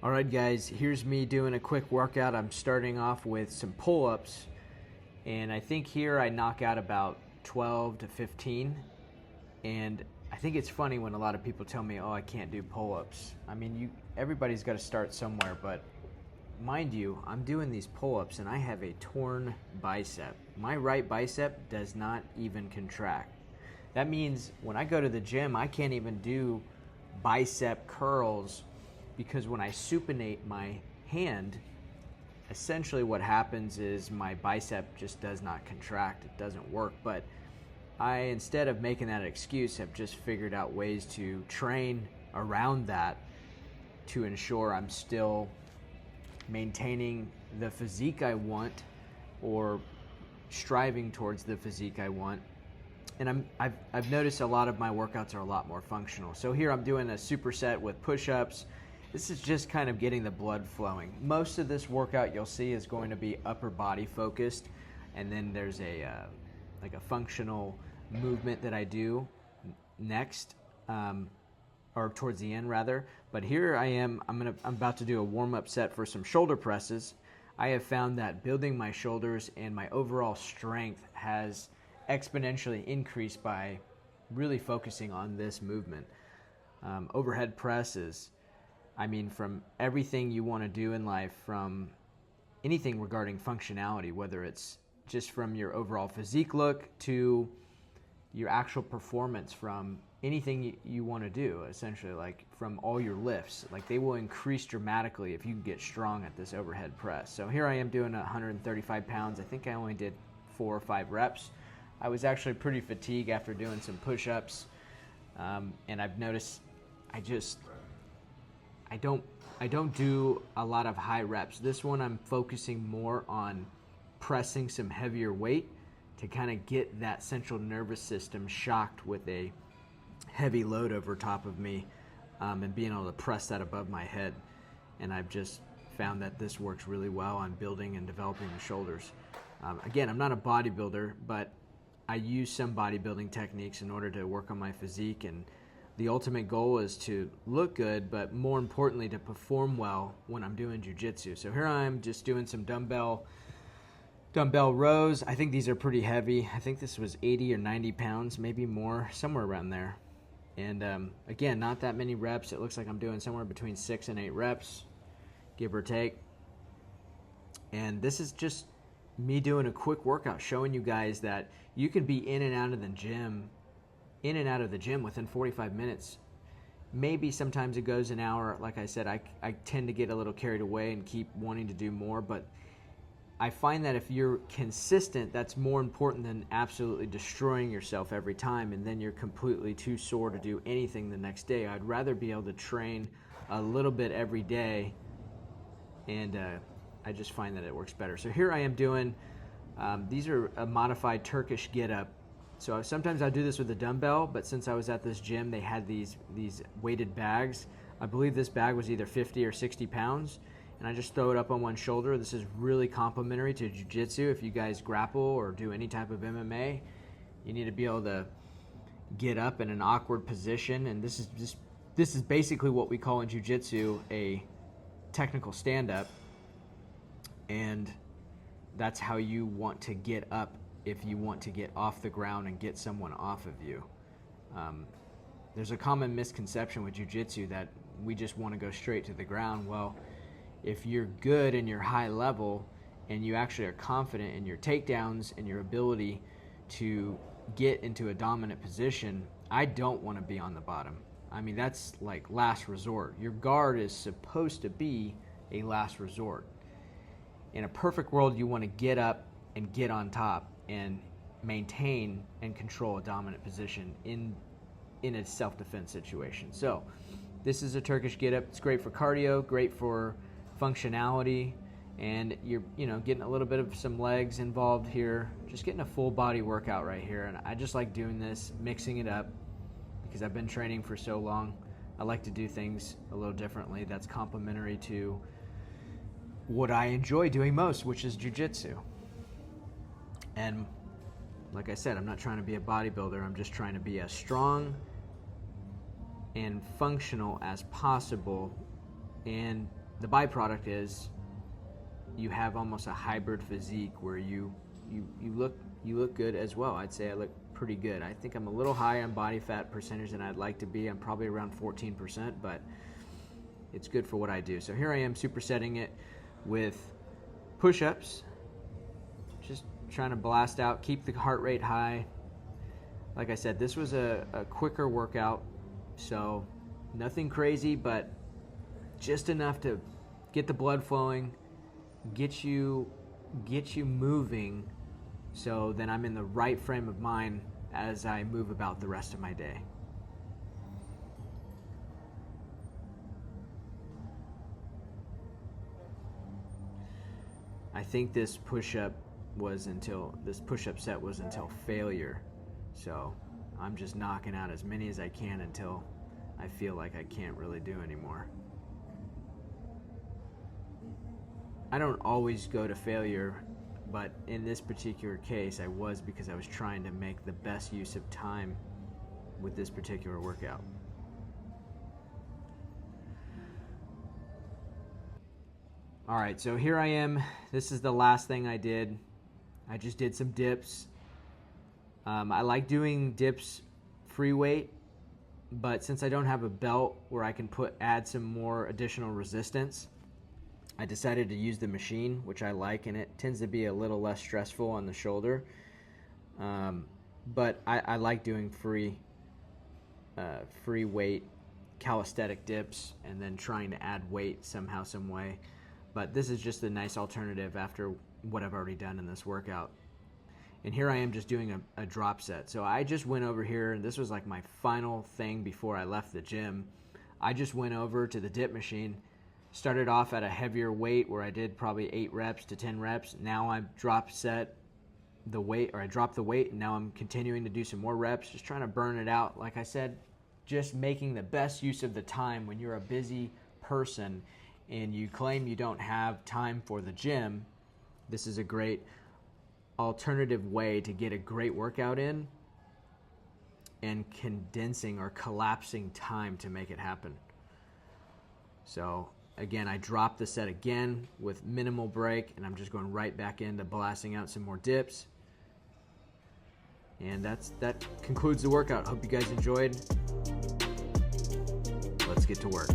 Alright guys, here's me doing a quick workout. I'm starting off with some pull-ups, and I think here I knock out about 12 to 15. And I think it's funny when a lot of people tell me, oh, I can't do pull-ups. I mean, everybody's got to start somewhere, but mind you, I'm doing these pull-ups and I have a torn bicep. My right bicep does not even contract. That means when I go to the gym, I can't even do bicep curls, because when I supinate my hand, essentially what happens is my bicep just does not contract. It doesn't work. But I, instead of making that an excuse, have just figured out ways to train around that to ensure I'm still maintaining the physique I want, or striving towards the physique I want. And I've noticed a lot of my workouts are a lot more functional. So here I'm doing a superset with push-ups. This is just kind of getting the blood flowing. Most of this workout you'll see is going to be upper body focused, and then there's a like a functional movement that I do next, or towards the end rather. But here I am. I'm about to do a warm-up set for some shoulder presses. I have found that building my shoulders and my overall strength has exponentially increased by really focusing on this movement. Overhead presses. I mean, from everything you want to do in life, from anything regarding functionality, whether it's just from your overall physique look to your actual performance, from anything you want to do, essentially, like from all your lifts, like they will increase dramatically if you can get strong at this overhead press. So here I am doing 135 pounds. I think I only did 4 or 5 reps. I was actually pretty fatigued after doing some push-ups, and I've noticed I don't do a lot of high reps. This one I'm focusing more on pressing some heavier weight to kind of get that central nervous system shocked with a heavy load over top of me, and being able to press that above my head. And I've just found that this works really well on building and developing the shoulders. Again, I'm not a bodybuilder, but I use some bodybuilding techniques in order to work on my physique, and the ultimate goal is to look good, but more importantly to perform well when I'm doing jiu-jitsu. So here I am just doing some dumbbell rows. I think these are pretty heavy. I think this was 80 or 90 pounds, maybe more, somewhere around there. And again, not that many reps. It looks like I'm doing somewhere between 6 and 8 reps, give or take. And this is just me doing a quick workout, showing you guys that you can be in and out of the gym within 45 minutes. Maybe sometimes it goes an hour. Like I said, I tend to get a little carried away and keep wanting to do more, but I find that if you're consistent, that's more important than absolutely destroying yourself every time and then you're completely too sore to do anything the next day. I'd rather be able to train a little bit every day, and I just find that it works better. So here I am doing, these are a modified Turkish get-up. So sometimes I do this with a dumbbell, but since I was at this gym, they had these weighted bags. I believe this bag was either 50 or 60 pounds, and I just throw it up on one shoulder. This is really complementary to jiu-jitsu. If you guys grapple or do any type of MMA, you need to be able to get up in an awkward position, and this is basically what we call in jiu-jitsu a technical stand-up, and that's how you want to get up if you want to get off the ground and get someone off of you. There's a common misconception with jiu-jitsu that we just want to go straight to the ground. Well, if you're good and you're high level and you actually are confident in your takedowns and your ability to get into a dominant position, I don't want to be on the bottom. I mean, that's like last resort. Your guard is supposed to be a last resort. In a perfect world, you want to get up and get on top and maintain and control a dominant position in a self-defense situation. So this is a Turkish get-up. It's great for cardio, great for functionality, and you're getting a little bit of some legs involved here, just getting a full body workout right here. And I just like doing this, mixing it up, because I've been training for so long. I like to do things a little differently. That's complementary to what I enjoy doing most, which is jiu-jitsu. And like I said, I'm not trying to be a bodybuilder. I'm just trying to be as strong and functional as possible and the byproduct is you have almost a hybrid physique where you look good as well. I'd say I look pretty good. I think I'm a little high on body fat percentage than I'd like to be. I'm probably around 14%, but it's good for what I do. So here I am supersetting it with push-ups, just trying to blast out, keep the heart rate high. Like I said, this was a quicker workout, so nothing crazy, but just enough to get the blood flowing, get you moving, so then I'm in the right frame of mind as I move about the rest of my day. I think this push-up set was until failure. So I'm just knocking out as many as I can until I feel like I can't really do anymore. I don't always go to failure, but in this particular case I was, because I was trying to make the best use of time with this particular workout. All right, so here I am. This is the last thing I did. I just did some dips. I like doing dips free weight, but since I don't have a belt where I can add some more additional resistance, I decided to use the machine, which I like, and it tends to be a little less stressful on the shoulder. But I like doing free weight calisthenic dips and then trying to add weight somehow, some way. But this is just a nice alternative after what I've already done in this workout. And here I am just doing a drop set. So I just went over here, and this was like my final thing before I left the gym. I just went over to the dip machine, started off at a heavier weight where I did probably 8 reps to 10 reps. Now I dropped the weight, and now I'm continuing to do some more reps, just trying to burn it out. Like I said, just making the best use of the time when you're a busy person and you claim you don't have time for the gym. This is a great alternative way to get a great workout in and condensing or collapsing time to make it happen. So again, I dropped the set again with minimal break, and I'm just going right back into blasting out some more dips. And that concludes the workout. Hope you guys enjoyed. Let's get to work.